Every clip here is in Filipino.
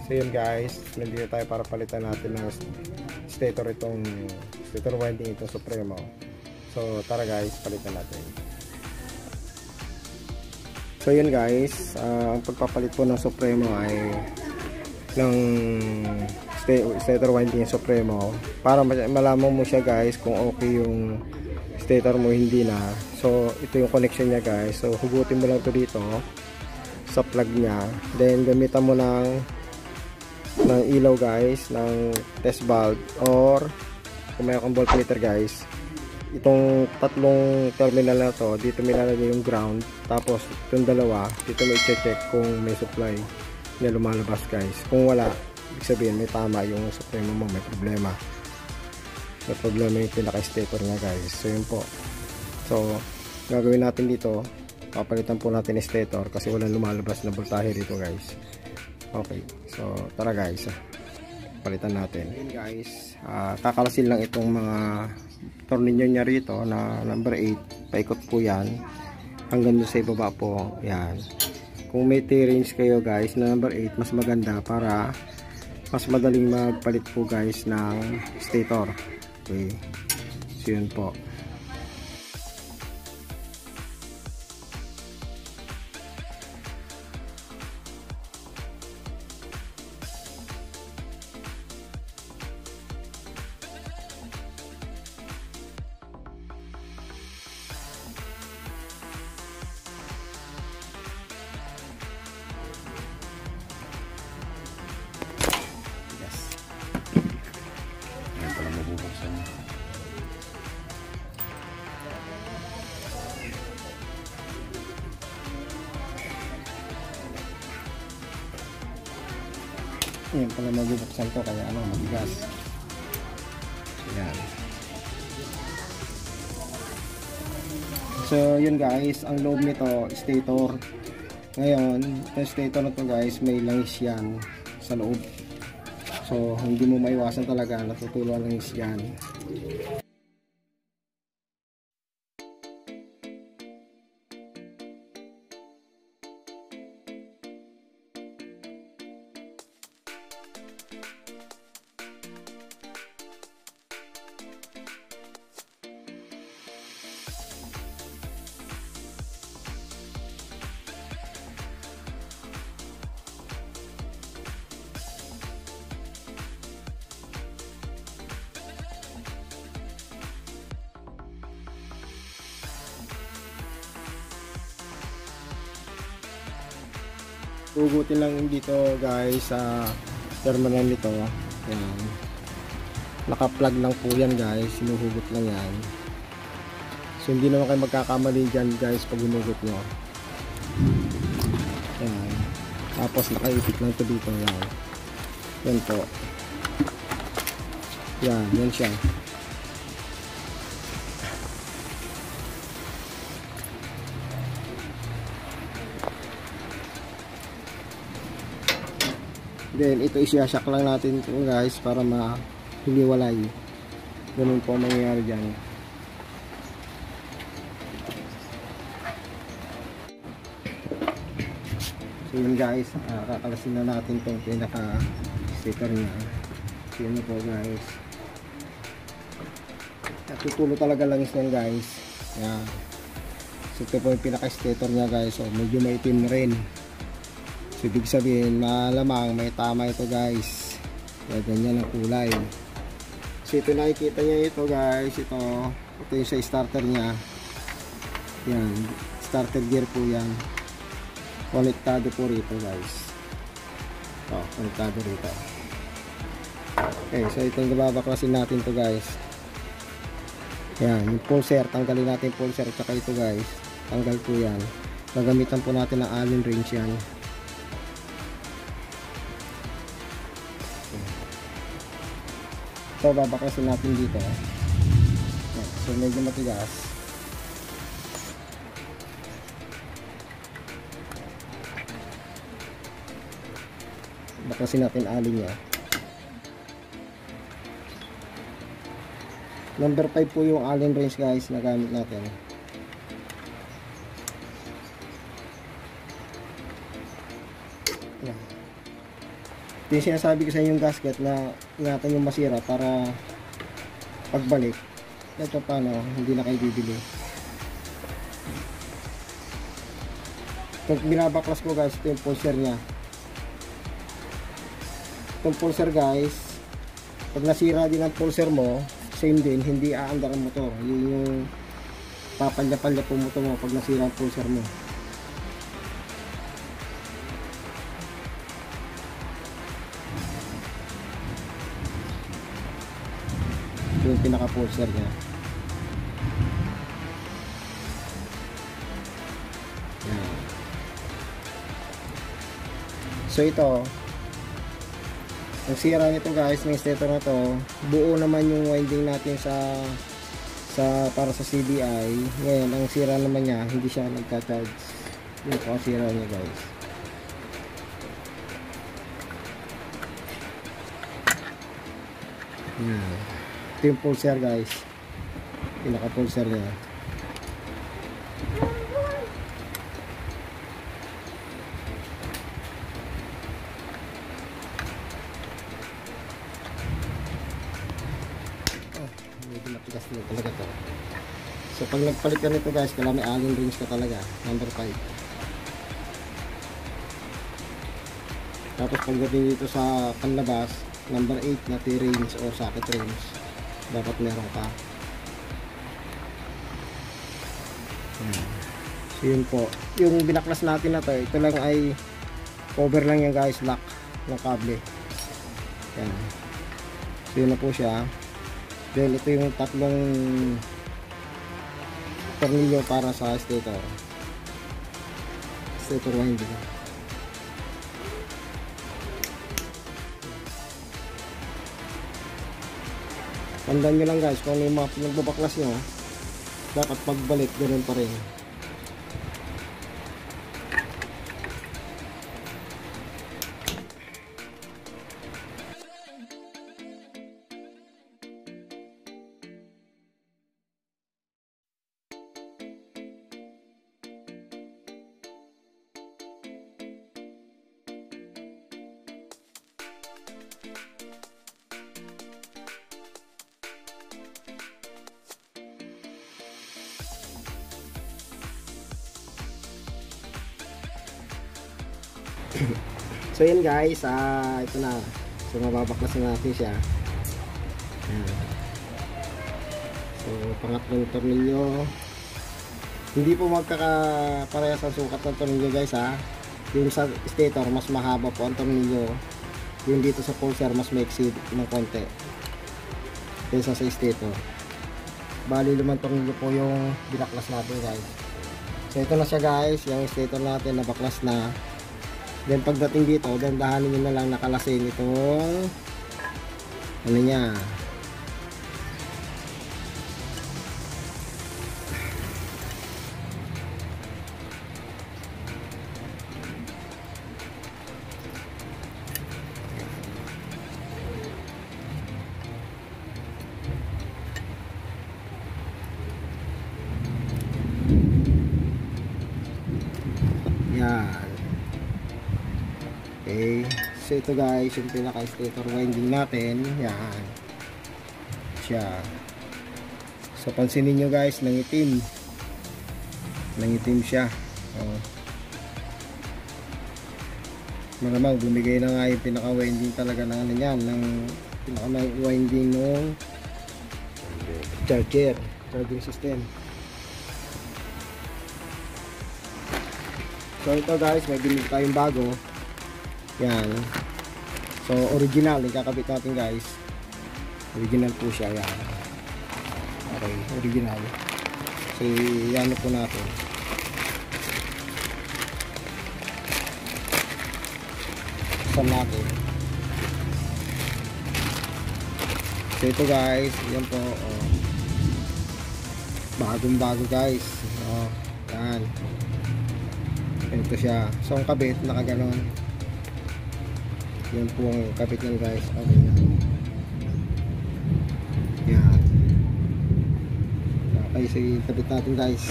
So yun guys, nandito tayo para palitan natin ng stator itong stator winding itong Supremo. So tara guys, palitan natin. So yun guys, ang pagpapalit po ng Supremo ay ng stator winding Supremo para malaman mo siya guys kung okay yung stator mo, hindi na. So ito yung connection niya guys. So hugutin mo lang to dito sa plug niya, then gamitan mo ng ilaw guys, ng test bulb, or kung mayroon kang voltmeter guys, itong tatlong terminal na to, dito may lalagay yung ground, tapos itong dalawa dito may check kung may supply na lumalabas guys. Kung wala, ibig sabihin may tama yung supply mo, may problema yung pinaka stator nga guys. So yun po, so gagawin natin dito, papalitan po natin yung stator kasi walang lumalabas na voltahe dito guys. Okay, so tara guys, palitan natin. Ayun guys, kakalasin lang itong mga tornilyo niya rito na number 8, paikot po yan hanggang doon sa ibaba po yan. Kung may T-range kayo guys na number 8, mas maganda para mas madaling magpalit po guys ng stator. Okay, so yun po. Yan pala mabubuksan to kaya matigas. Yan. So yun guys, ang loob nito stator. Ngayon yung stator na to guys, may langis yan sa loob. So hindi mo maiwasan talaga, natutulo ang langis yan. Hugutin lang dito guys sa terminal nito. Yan. Naka-plug lang po yan guys. Sinuhugot lang yan. So hindi naman kayo magkakamali dyan guys pag hinugot nyo. Yan. Tapos nakaipit lang ito dito. Yan. Yan po. Yan. Yan siya. Then ito isyasak lang natin ito guys para mahiliwalay. Ganun po mangyayari dyan. So yun guys, kakalasin na natin itong pinaka sticker niya. So yun po guys, natutulo talaga langis yan guys. Yan. So ito po yung pinaka stator niya guys. So medyo maitim rin. So ibig sabihin malamang may tama ito guys. Kaya ganyan ang kulay. So ito nakikita niya ito guys. Ito yung sa starter niya. Yan. Starter gear po yan. Konektado po rito guys. Ito. Konektado rito. Okay. So ito yung babaklasin natin to guys. Yan. Yung pulser. Tanggalin natin yung pulser. Tsaka ito guys. Tanggal po yan. Gagamitan po natin ng Allen wrench yan. So babaklasin natin dito. So medyo matigas. Baklasin natin alin niya. Number 5 po yung Allen wrench guys na gamit natin. Yan. Ito yung sinasabi ko sa inyo yung gasket na ingatan yung masira para pagbalik ito paano hindi na kayo bibili. Pag binabaklas ko guys, ito yung pulser nya. Itong pulser guys, pag nasira din ang pulser mo, same din, hindi aandar ang motor. Yun yung papalya-palya po motor mo pag nasira ang pulser mo. Ito yung pinaka pulser nya. Yan. So ito, ang sira nito guys, ng stator na to, buo naman yung winding natin para sa CDI. Ngayon, ang sira naman niya, hindi siya nagka-charge. Yun po ang sira niya guys. Ito yung pulser guys, pinaka pulser niya. Matigas na talaga to. So pag nagpalit ka nito guys, kailangan may allen rings ka talaga, number 5. Tapos pagdating dito sa panlabas, number 8 na T-rings o socket rings, dapat meron ka. So yun po, yung binaklas natin na to, ito lang ay cover lang yan guys, lock ng kable. Yan. So yun na po siya. Then ito yung tatlong tornilyo para sa stator winding. Tandaan nyo lang guys, kung ano yung mga pinagbabaklas nyo, dapat pagbalik ganoon pa rin. So yun guys, ito na. So mababaklasin natin siya. Ayan. So pangatlong tornilyo. Hindi po magkakaparehas ang sukat ng tornilyo guys ha. Yung sa stator mas mahaba po ang tornilyo. Yung dito sa pulser mas maiksi ng konti kaysa sa stator. Bali 5 tornilyo po yung binaklas natin guys. So ito na siya guys, yung stator natin nabaklas na. Then pagdating dito, dandahanin nyo na lang nakalasin itong ano niya. Yan. Okay, so ito guys yung pinaka stator winding natin. Yan siya. So pansinin nyo guys, nangitim siya. Malamang bumigay na nga yung pinaka winding talaga ng ano yan, ng pinaka winding ng charging system. So ito guys, may binili tayong bago. Yan. So original yung kakabit natin guys. Original po siya. Yan. Okay, original. So yan po natin. Saan natin. So ito guys, yan po. Bagong bago guys. Yan. Ito siya. So ang kabit nakaganon. Yan po ang kapit yan guys. Okay na. Yan. Okay, sige, kapit natin guys.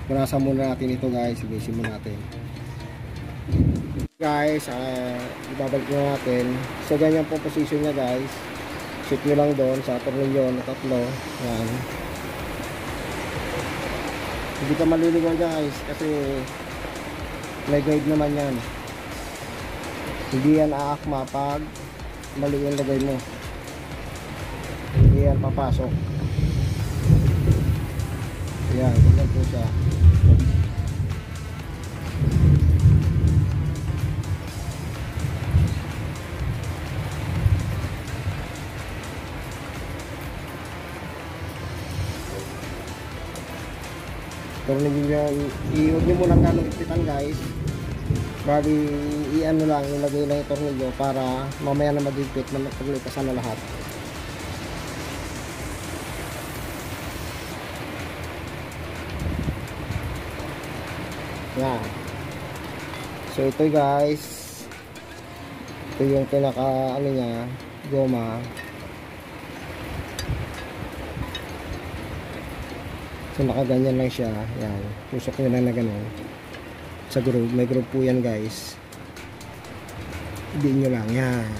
Punasan muna natin ito guys. Ibisin muna natin. Guys, ibabalik na natin. So ganyan po position niya guys. Shoot nyo lang doon sa tornilyo na tatlo. Yan. Hindi ka maliligaw guys kasi may guide naman yan. Hindi yan aakma pag mali yung lagay mo. Hindi yan papasok. Yan, ganyan po siya. Tornilyo, huwag nyo muna ganong ipitan guys. Bali, i-ano lang, ilagay lang yung tornilyo para mamaya na magigpit na magpaglikasan na lahat. Yan. So ito guys, ito yung pinaka ano niya, goma. So nakaganyan lang siya. Yan. Tusok nyo lang na ganun. Sa groove. May groove po yan guys. Hindi nyo lang. Yan.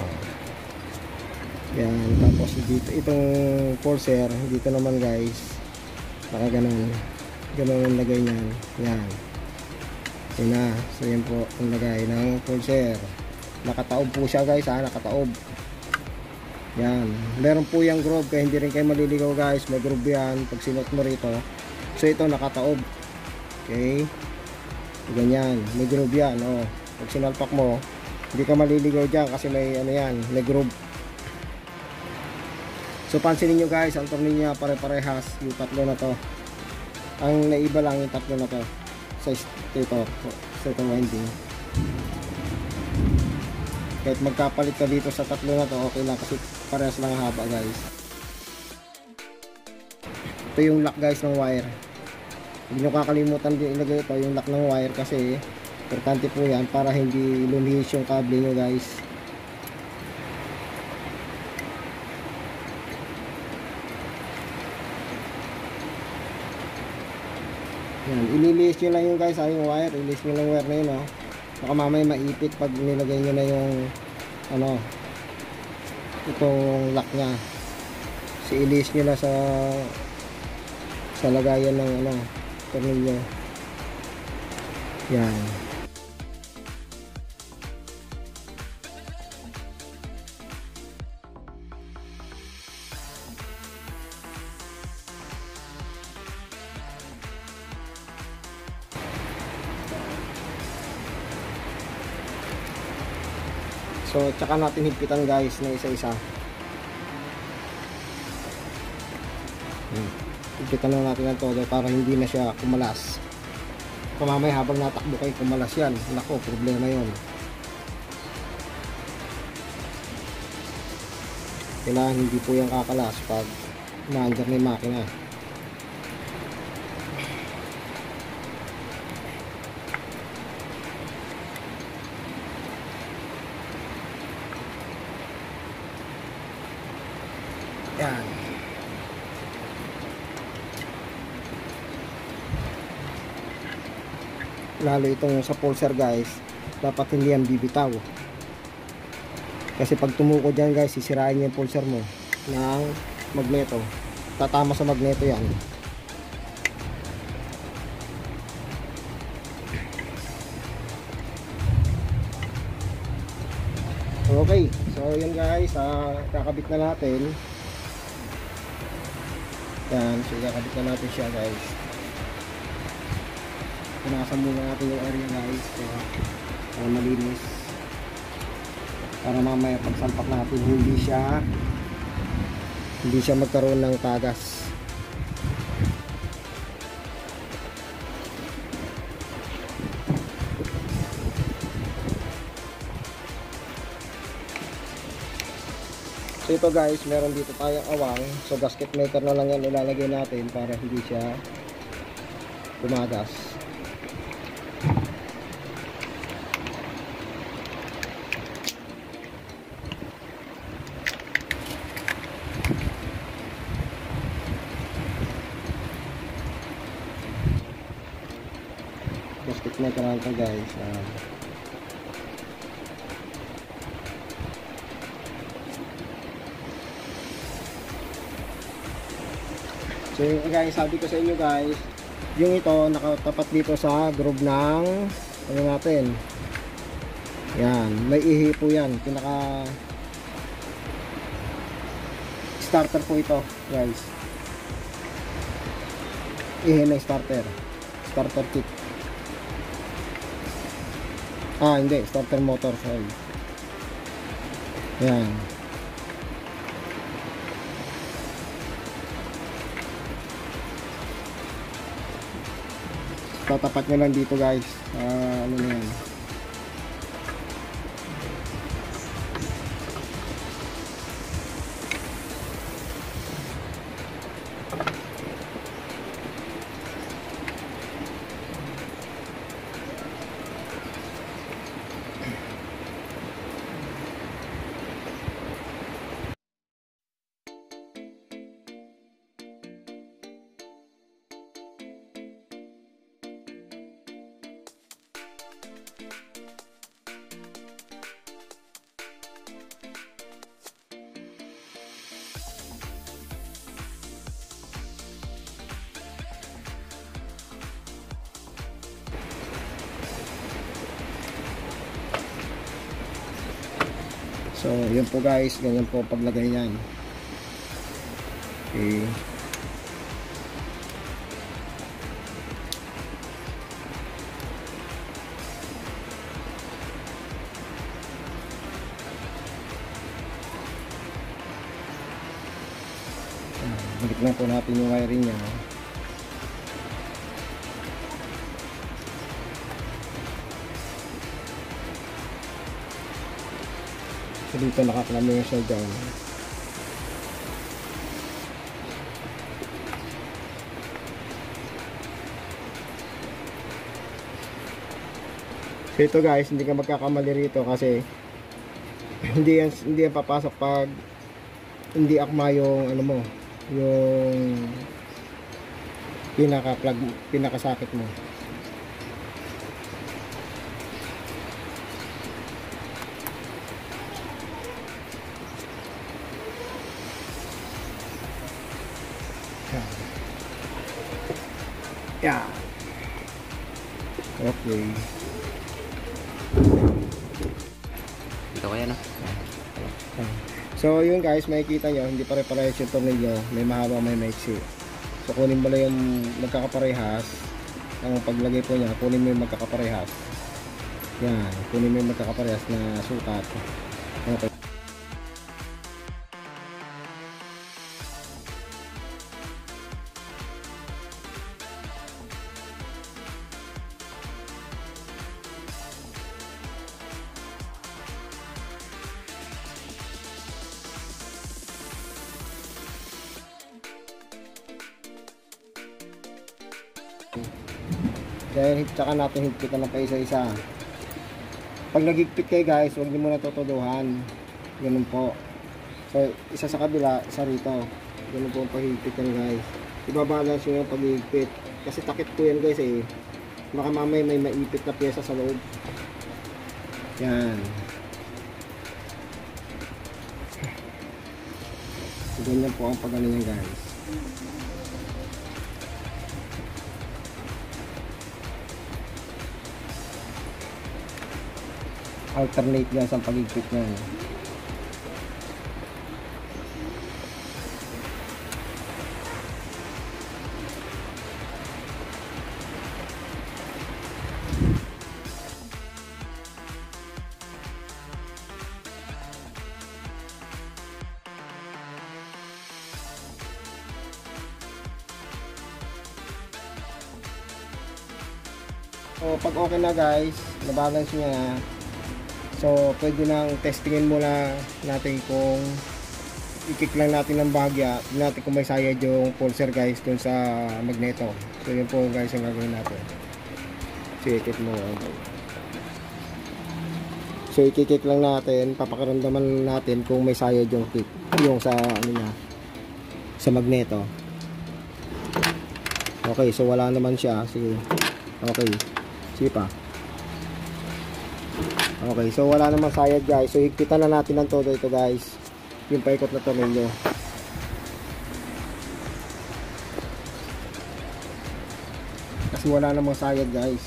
Oh. Yan. Tapos dito, itong pulser. Dito naman guys. Nakaganon. Ganon ang lagay nyan. Yan. Yan na. So yan po ang lagay ng pulser. Nakataob po siya guys. Nakataob. Yan, meron po yung groove kaya hindi rin kayo maliligaw guys. May groove yan pag sinuot mo rito. So ito nakataob. Okay, ganyan, may groove yan. Pag sinalpak mo hindi ka maliligaw dyan kasi may ano yan, may groove. So pansinin nyo guys, ang tornilyo niya pare-parehas. Yung tatlo na to, ang naiba lang yung tatlo na to sa stator winding. Kahit magkapalit ka dito sa tatlo na to, okay lang kasi parehas lang haba guys. Ito yung lock guys ng wire. Hindi nyo kakalimutan din ilagay ito, yung lock ng wire kasi importante po yan para hindi lumihis yung kable nyo guys. Yan, ililihis nyo lang yung guys, yung wire, ililihis nyo lang wire na yun. Baka mamaya maipit pag nilagay nyo na yung ano, itong lock nya. Si ilis nyo na sa lagayan ng ano, tornilyo. Yan. So, tsaka natin higpitan guys na isa-isa. Higpitan na natin ang todo para hindi na siya kumalas. Pamamay habang natakbo kayo kumalas yan. Nako, problema yon. Kailangan hindi po yung kakalas pag na-under na yung makina. Yan. Lalo itong sa pulser guys, dapat hindi yan bibitaw. Kasi pag tumuko dyan guys, sisirain yung pulser mo ng magneto. Tatama sa magneto yan. Okay, so yan guys, kakabit na natin. Yan, so kakabit na natin siya guys. Punasan muna natin yung area guys para malinis, para mamaya pagsampak natin hindi siya magkaroon ng tagas. So ito guys, meron dito tayong awang. So gasket maker na lang yan ilalagay natin para hindi siya tumagas. Gasket circuit breaker lang ito guys. So yung guys, sabi ko sa inyo guys, yung ito nakatapat dito sa groove ng ano natin. Yan, may ihi po yan. Pinaka starter po ito guys. Ihi na starter kit. Hindi, starter motor, sorry. Yan. Tatapat nyo lang dito guys. Ano na yan. So, yun po guys, ganyan po paglagay niyan. Okay. Balik lang po natin yung wiring niya. So dito nakaklamo siya dyan. So ito guys, hindi ka magkakamali rito kasi hindi yan papasok pag hindi akma yung ano mo, yung pinaka-plug, pinaka-socket mo. Yeah. Okay. Ito kaya na. So yun guys, makikita nyo, hindi pare-parehas yung tornilyo, may mahaba, may maiksi. So kunin mo lang yung magkakaparehas. Ang paglagay po niya, kunin mo yung magkakaparehas. Yan, kunin mo yung magkakaparehas na sukat. Okay. Dahil tsaka natin higpitan ng paisa-isa. Pag nagigpit kayo guys, huwag niyo muna tutuduhan. Ganun po. So isa sa kabila, isa rito. Ganun po ang paghigpit yan guys. Ibabalance nyo yung paghigpit. Kasi takip po yan guys eh. Baka mamaya may maipit na pyesa sa loob. Yan. So, ganyan po ang pag-ano yan guys. Alternate guys ang pag-igpit niya. So pag okay na guys, na-balance niya na. So, pwede nang testingin muna natin kung i-kick lang natin ng bahagya. Tignan natin kung may sayad yung pulser guys dun sa magneto. So, yun po guys ang gagawin natin. So, i-kick mo. So, i-kick lang natin. Papakaramdaman natin kung may sayad yung kick. Yung sa, ano na, sa magneto. Okay, so wala naman siya. Sige. Okay. Sige pa. Okay, so wala namang sayad guys. So higpitan na natin ng todo ito guys. Yung paikot na tornilyo. Kasi wala namang sayad guys.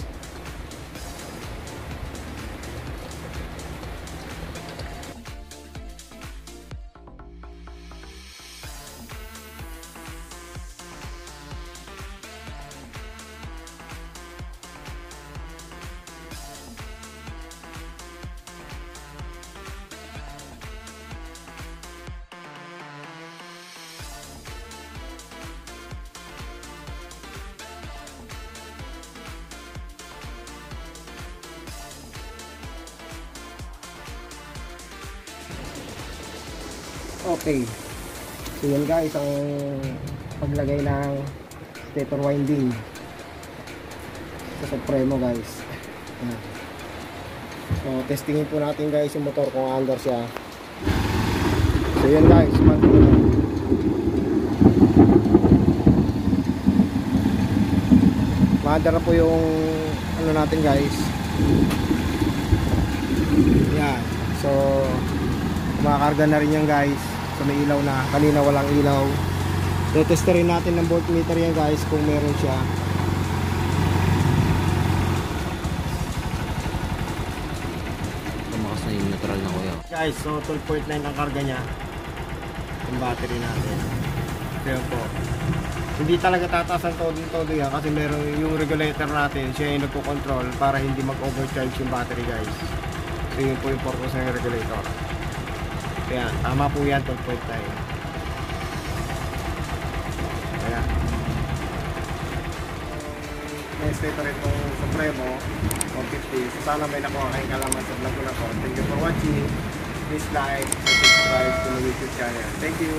Okay. So yun guys, ang paglagay ng stator winding sa Supremo guys. Ayan. So testingin po natin guys yung motor kung under siya. So yun guys, ma-under na po yung ano natin guys. Yan. So makakarga na rin yan guys. So may ilaw na, kanina walang ilaw. Tetesterin natin ng voltmeter yan guys kung meron siya. Tumakas na yung neutral na kuya. Guys, so 12.9 ang karga niya. Yung battery natin. Kaya po, hindi talaga tataas ang todo yan kasi meron yung regulator natin, siya yung nagpo-control para hindi mag-overcharge yung battery guys. So yun po yung purpose ng regulator. Kaya tama po yan, 12.9. Kaya next dito rin itong Supremo 150. So sana may nakuha kayong kalaman sa vlog ko na po. Thank you for watching. Please like and subscribe to my YouTube channel. Thank you.